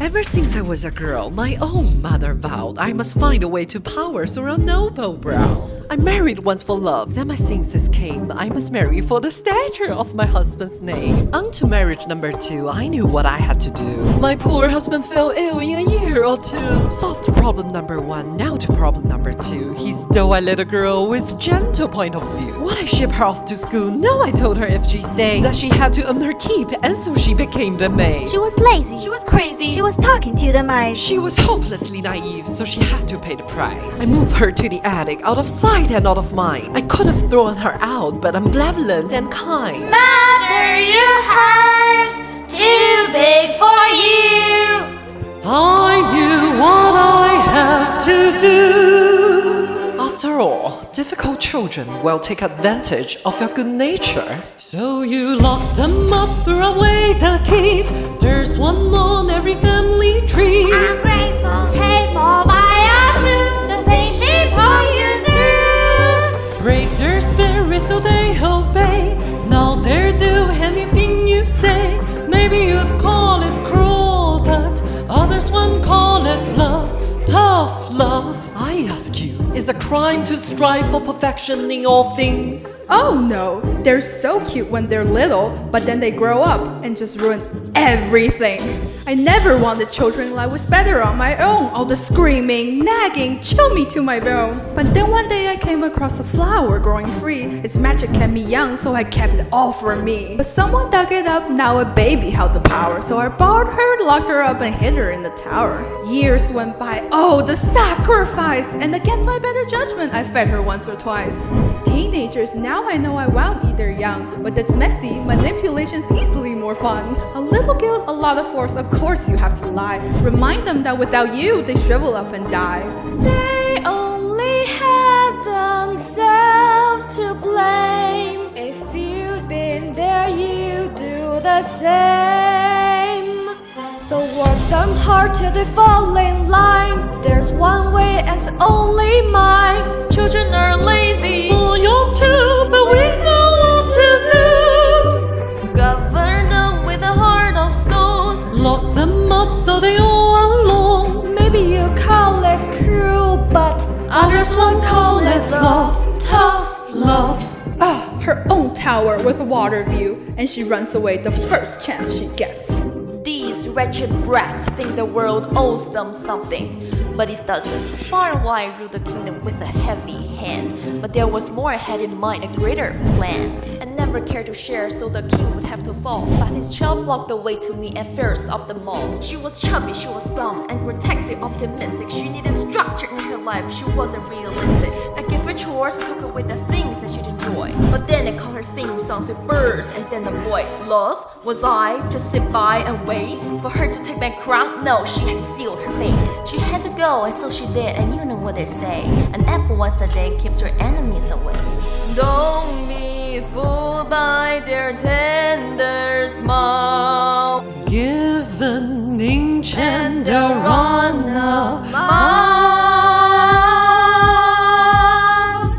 Ever since I was a girl, my own mother vowed I must find a way to power so a noble brow. I married once for love, then my senses came. I must marry for the stature of my husband's name. On to marriage number 2, I knew what I had to do. My poor husband fell ill in a year or 2. Solved problem number 1, now to problem number 2. He stole a little girl with gentle point of view. Would I ship her off to school? No, I told her if she stayed that she had to earn her keep, and so she became the maid. She was lazy. She was crazy. She was talking to the mice. She was hopelessly naive, so she had to pay the price. I moved her to the attic, out of sight and out of mind. I could have thrown her out, but I'm benevolent and kind. Mother, your heart's too big for you. I knew what I have to do. After all, difficult children will take advantage of your good nature. So you lock them up, throw away the keys. There's one on every family tree. Ungrateful. Hateful by you too. The things she put you through. Break their spirit so they obey. Now they'll do anything you say. Maybe you'd call it cruel, but others won't call it love. Tough love. I ask you, is a crime to strive for perfection in all things? Oh no, they're so cute when they're little, but then they grow up and just ruin everything. I never wanted children life was better on my own. All the screaming, nagging, chill me to my bone. But then one day I came across a flower growing free. Its magic kept me young, so I kept it all for me. But someone dug it up, now a baby held the power. So I bought her, locked her up, and hid her in the tower. Years went by, oh the sacrifice! And against my better judgment, I fed her once or twice. Teenagers, now I know I won't eat their young. But that's messy, manipulation's easily more fun. A little guilt, a lot of force, of course you have to lie. Remind them that without you, they shrivel up and die. They only have themselves to blame. If you'd been there, you'd do the same. So work them hard till they fall in line. There's one way and it's only mine. Children are lazy, Spoiled too, but we know what to do. govern them with a heart of stone. Lock them up so they all alone. Maybe you call it cruel, but others won't call it love. Tough love. Ah, her own tower with a water view, and she runs away the first chance she gets. These wretched brats think the world owes them something, but it doesn't. Far and wide ruled the kingdom with a heavy hand, but there was more ahead in mind, a greater plan. And never cared to share, so the king would have to fall. But his child blocked the way to me and fairest of them all. She was chubby, she was dumb, and grotesquely optimistic. She needed structure in her life, she wasn't realistic. I gave her chores, took away the things that she'd enjoy. But then I caught her singing songs with birds, and then the boy. Love? Was I just sit by and wait for her to take my crown? No, she had sealed her fate. She had to go, and so she did, and you know what they say. An apple once a day keeps her enemies away. Don't be fooled by their tender smile. Give an inch and a run a mile.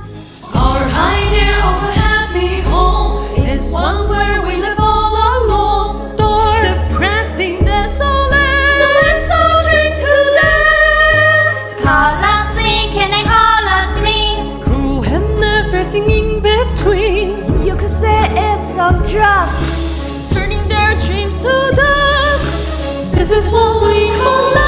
Our idea of a happy home is one where we live all alone. Dark, depressing, Desolate. Let's all drink to that. Call us weak and call us mean. cruel and everything in between. You could say it's unjust, turning their dreams to dust. This is what we call love.